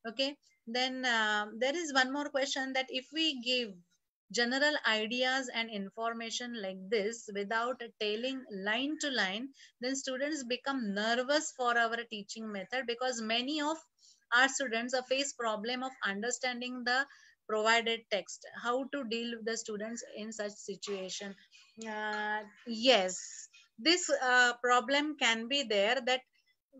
Speaker 3: Okay. Then there is one more question, that if we give general ideas and information like this without telling line to line, then students become nervous for our teaching method, because many of our students face problem of understanding the provided text. How to deal with the students in such situation? Yes, this problem can be there, that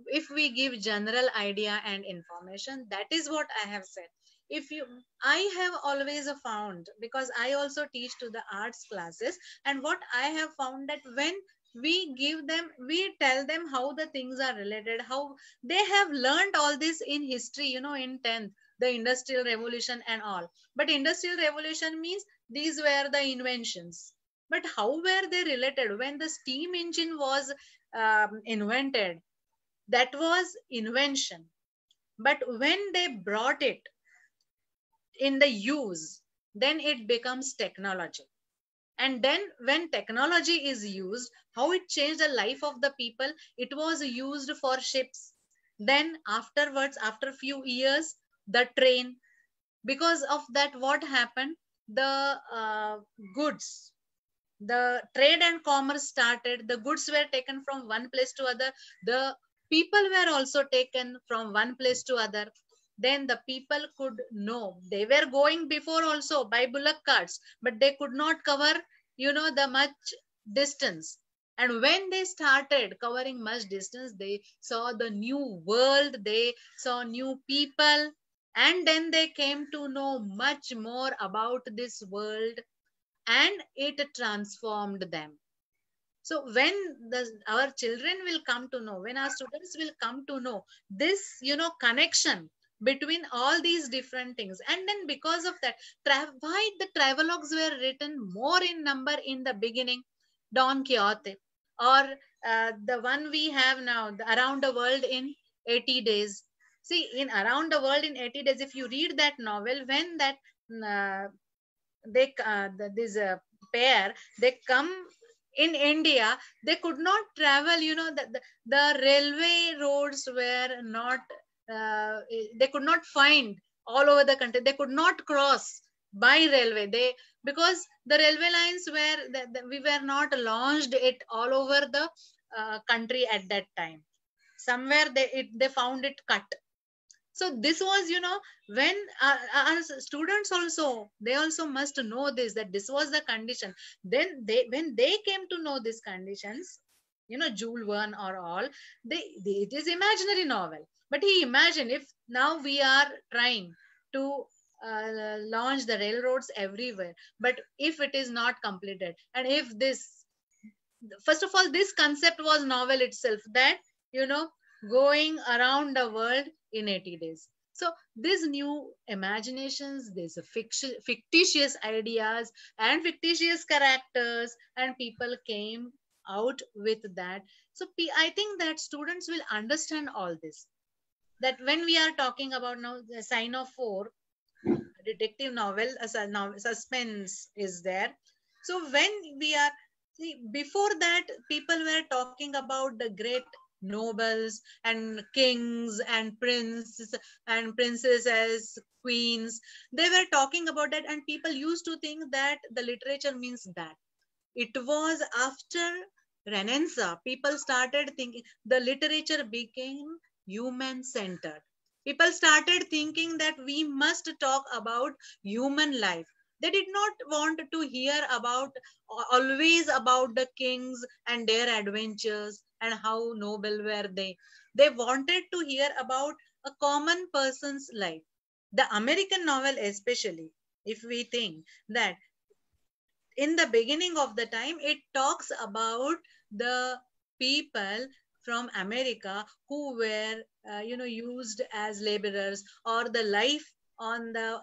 Speaker 3: if we give general idea and information, that is what I have said. If you, I have always found, because I also teach to the arts classes, and what I have found, that when we give them, we tell them how the things are related, how they have learned all this in history, you know, in 10th, the industrial revolution and all. But industrial revolution means these were the inventions, but how were they related? When the steam engine was invented, that was invention. But when they brought it in the use, then it becomes technology. And then when technology is used, how it changed the life of the people. It was used for ships. Then afterwards, after few years, the train. Because of that, what happened? The goods, the trade and commerce started. The goods were taken from one place to other. The people were also taken from one place to other. Then the people could know. They were going before also by bullock carts, but they could not cover, you know, the much distance. And when they started covering much distance, they saw the new world, they saw new people, and then they came to know much more about this world, and it transformed them. So when our children will come to know, when our students will come to know this, you know, connection between all these different things, and then because of that, why the travelogues were written more in number in the beginning, Don Quixote, or the one we have now, Around the World in 80 Days. See, in Around the World in 80 Days, if you read that novel, when that this pair, they come in India, they could not travel, you know, the railway roads were not, they could not find all over the country. They could not cross by railway. Because the railway lines were, we were not launched it all over the country at that time. Somewhere they found it cut. So this was, you know, when our students also, they also must know this, that this was the condition. Then when they came to know these conditions, you know, Jules Verne or all, it is imaginary novel. But he imagined, if now we are trying to launch the railroads everywhere, but if it is not completed, and if this, first of all, this concept was novel itself, that, you know, going around the world in 80 days. So these new imaginations, these fictitious ideas and fictitious characters, and people came out with that. So I think that students will understand all this. That when we are talking about now the Sign of Four, detective novel, suspense is there. So when we are, see, before that, people were talking about the great nobles and kings and princes and princesses, queens. They were talking about that, and people used to think that the literature means that. It was after Renaissance, people started thinking, the literature became human-centered. People started thinking that we must talk about human life. They did not want to hear about always about the kings and their adventures and how noble were they. They wanted to hear about a common person's life. The American novel especially, if we think that in the beginning of the time, it talks about the people from America who were, used as laborers, or the life on the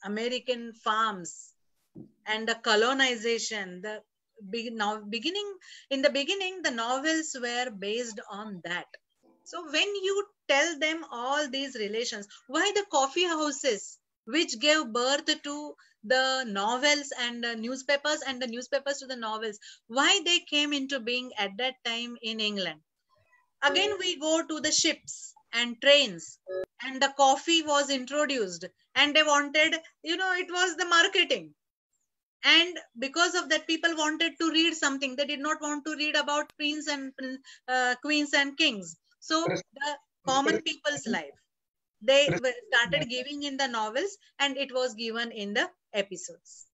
Speaker 3: American farms, and the colonization. Beginning in the beginning, the novels were based on that. So when you tell them all these relations, why the coffee houses which gave birth to the novels and newspapers, and the newspapers to the novels, why they came into being at that time in England? Again, we go to the ships and trains, and the coffee was introduced, and they wanted, it was the marketing. And because of that, people wanted to read something. They did not want to read about queens and queens and kings. So the common people's life, they started giving in the novels, and it was given in the episodes.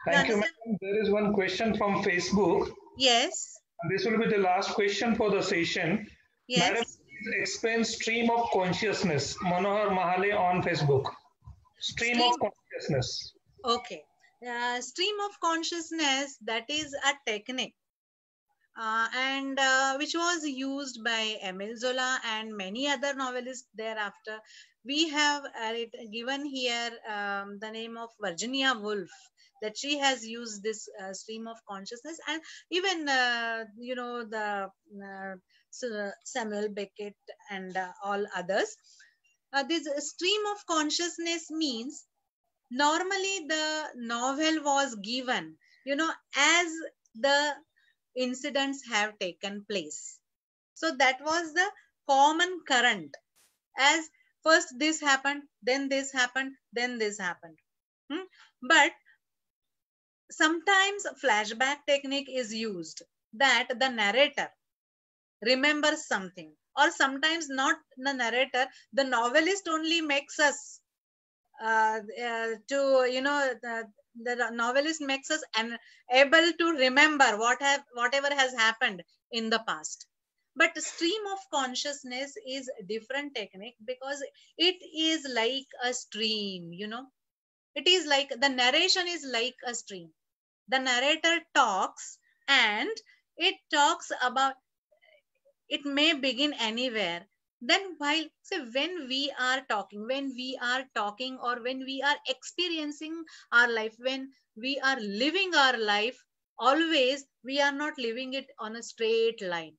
Speaker 1: Thank you, madam. There is one question from Facebook.
Speaker 3: Yes.
Speaker 1: This will be the last question for the session.
Speaker 3: Yes.
Speaker 1: Madam, please explain stream of consciousness. Manohar Mahale on Facebook. Stream of consciousness.
Speaker 3: Okay. Stream of consciousness, that is a technique, and which was used by Emile Zola and many other novelists thereafter. We have given here the name of Virginia Woolf, that she has used this stream of consciousness, and even the Samuel Beckett and all others. This stream of consciousness means, normally the novel was given, as the incidents have taken place. So that was the common current, as first this happened, then this happened, then this happened. But sometimes flashback technique is used, that the narrator remembers something, or sometimes not the narrator, the novelist only makes us the novelist makes us able to remember whatever has happened in the past. But stream of consciousness is a different technique, because it is like a stream. It is like, the narration is like a stream. The narrator talks, and it talks about, it may begin anywhere. Then when we are talking, or when we are experiencing our life, when we are living our life, always we are not living it on a straight line.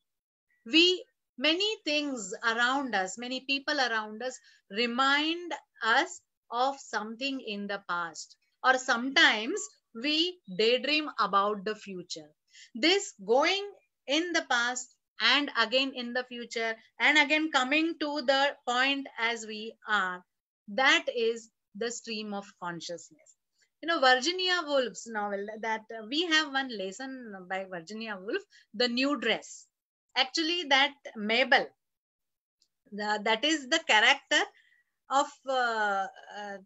Speaker 3: Many things around us, many people around us remind us of something in the past, or sometimes we daydream about the future. This going in the past, and again in the future, and again coming to the point as we are, that is the stream of consciousness. Virginia Woolf's novel, that we have one lesson by Virginia Woolf, The New Dress. Actually, that Mabel, that is the character of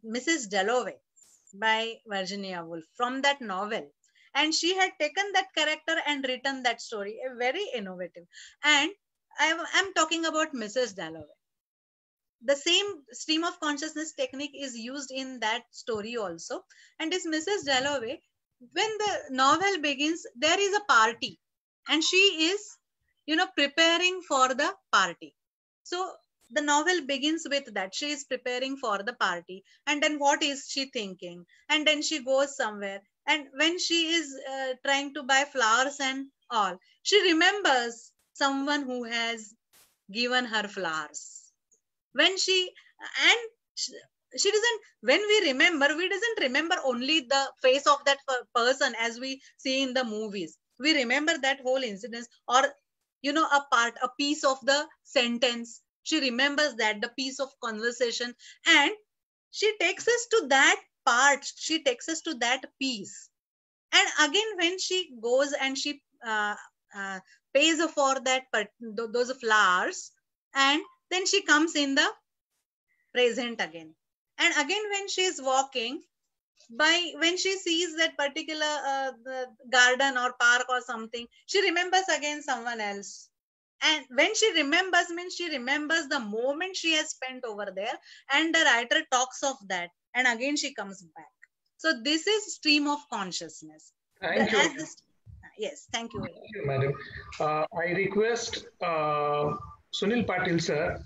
Speaker 3: Mrs. Dalloway by Virginia Woolf from that novel. And she had taken that character and written that story, a very innovative. And I'm talking about Mrs. Dalloway. The same stream of consciousness technique is used in that story also. And this Mrs. Dalloway, when the novel begins, there is a party, and she is, preparing for the party. So the novel begins with that. She is preparing for the party. And then what is she thinking? And then she goes somewhere. And when she is trying to buy flowers and all, she remembers someone who has given her flowers. When she doesn't, when we doesn't remember only the face of that person as we see in the movies. We remember that whole incident, or, a piece of the sentence. She remembers that, the piece of conversation, and she takes us to that part, she takes us to that piece. And again, when she goes and she pays for that, those flowers, and then she comes in the present again. And again, when she is walking, when she sees that particular garden or park or something, she remembers again someone else. And when she remembers, means she remembers the moment she has spent over there, and the writer talks of that, and again she comes back. So this is stream of consciousness.
Speaker 1: Thank you.
Speaker 3: Yes, thank you.
Speaker 1: Thank you, madam. I request Sunil Patil sir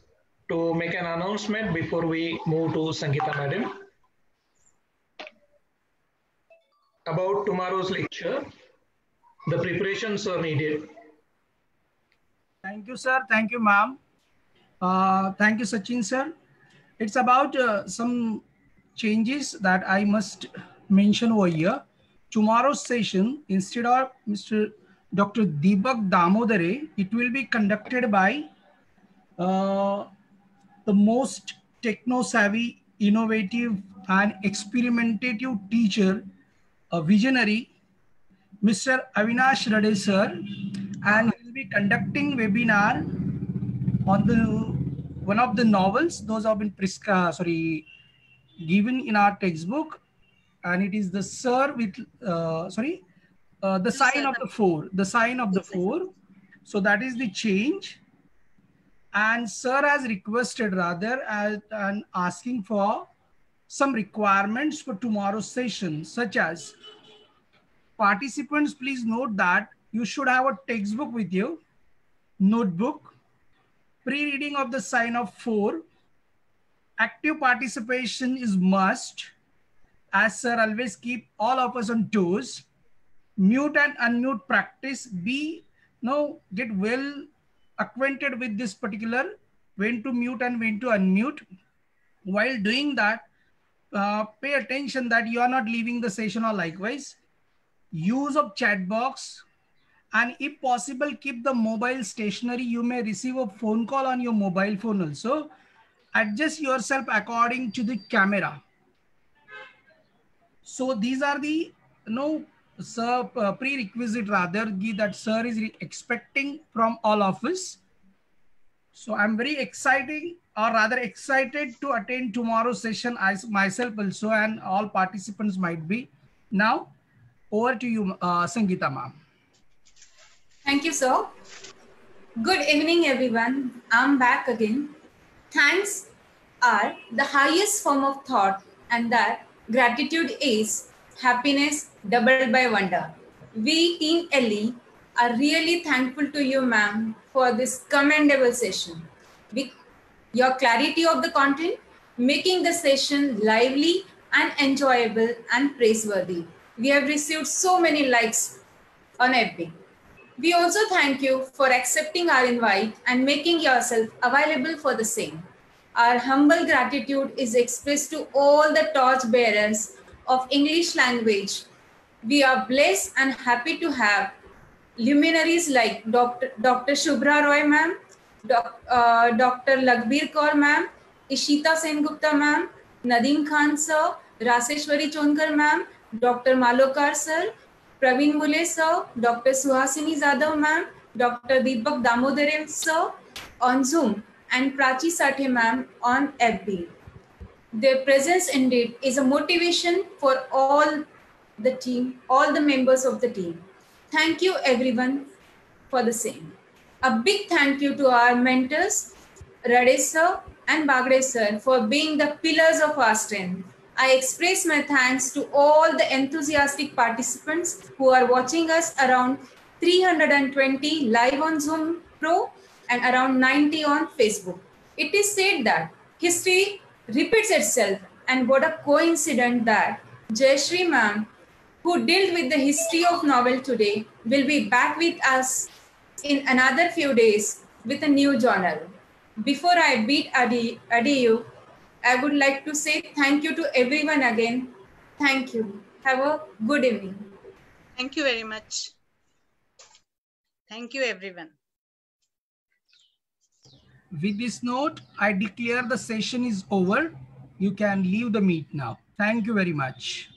Speaker 1: to make an announcement before we move to Sangeeta madam about tomorrow's lecture. The preparations are needed.
Speaker 4: Thank you, sir. Thank you, ma'am. Thank you, Sachin, sir. It's about some changes that I must mention over here. Tomorrow's session, instead of Mr. Dr. Deepak Damodare, it will be conducted by the most techno-savvy, innovative, and experimentative teacher, a visionary, Mr. Avinash Rade, sir, and he will be conducting webinar on the one of the novels. Those have been given in our textbook, and it is the Sir with the Sign of the Four. The Sign of the Four. So that is the change. And Sir has requested rather and asking for some requirements for tomorrow's session, such as participants, please note that you should have a textbook with you, notebook, pre-reading of the Sign of Four. Active participation is must, as Sir always keep all of us on toes. Mute and unmute practice. Get well acquainted with this particular, when to mute and when to unmute. While doing that, pay attention that you are not leaving the session or likewise. Use of chat box, and if possible, keep the mobile stationary. You may receive a phone call on your mobile phone also. Adjust yourself according to the camera. So these are the prerequisite rather that Sir is expecting from all of us. So I'm very excited to attend tomorrow's session, as myself also, and all participants might be. Now, over to you, Sangeeta ma'am.
Speaker 2: Thank you, sir. Good evening, everyone. I'm back again. Thanks are the highest form of thought, and that gratitude is happiness doubled by wonder. We, Team LE, are really thankful to you, ma'am, for this commendable session. Your clarity of the content, making the session lively and enjoyable and praiseworthy. We have received so many likes on FB. We also thank you for accepting our invite and making yourself available for the same. Our humble gratitude is expressed to all the torch bearers of English language. We are blessed and happy to have luminaries like Dr. Shubhra Roy ma'am, Dr. Lagbir Kaur ma'am, Ishita Sengupta ma'am, Nadeem Khan sir, Raseshwari Chonkar ma'am, Dr. Malokar sir, Praveen Mule sir, Dr. Suhasini Zadav ma'am, Dr. Deepak Damodare sir on Zoom, and Prachi Sathe ma'am on FB. Their presence indeed is a motivation for all the team, all the members of the team. Thank you everyone for the same. A big thank you to our mentors, Rade sir and Bagre sir, for being the pillars of our strength. I express my thanks to all the enthusiastic participants who are watching us, around 320 live on Zoom Pro and around 90 on Facebook. It is said that history repeats itself, and what a coincidence that Jayashree ma'am, who dealt with the history of novel today, will be back with us in another few days with a new journal. Before I bid adieu, I would like to say thank you to everyone again. Thank you. Have a good evening.
Speaker 3: Thank you very much. Thank you, everyone.
Speaker 4: With this note, I declare the session is over. You can leave the meet now. Thank you very much.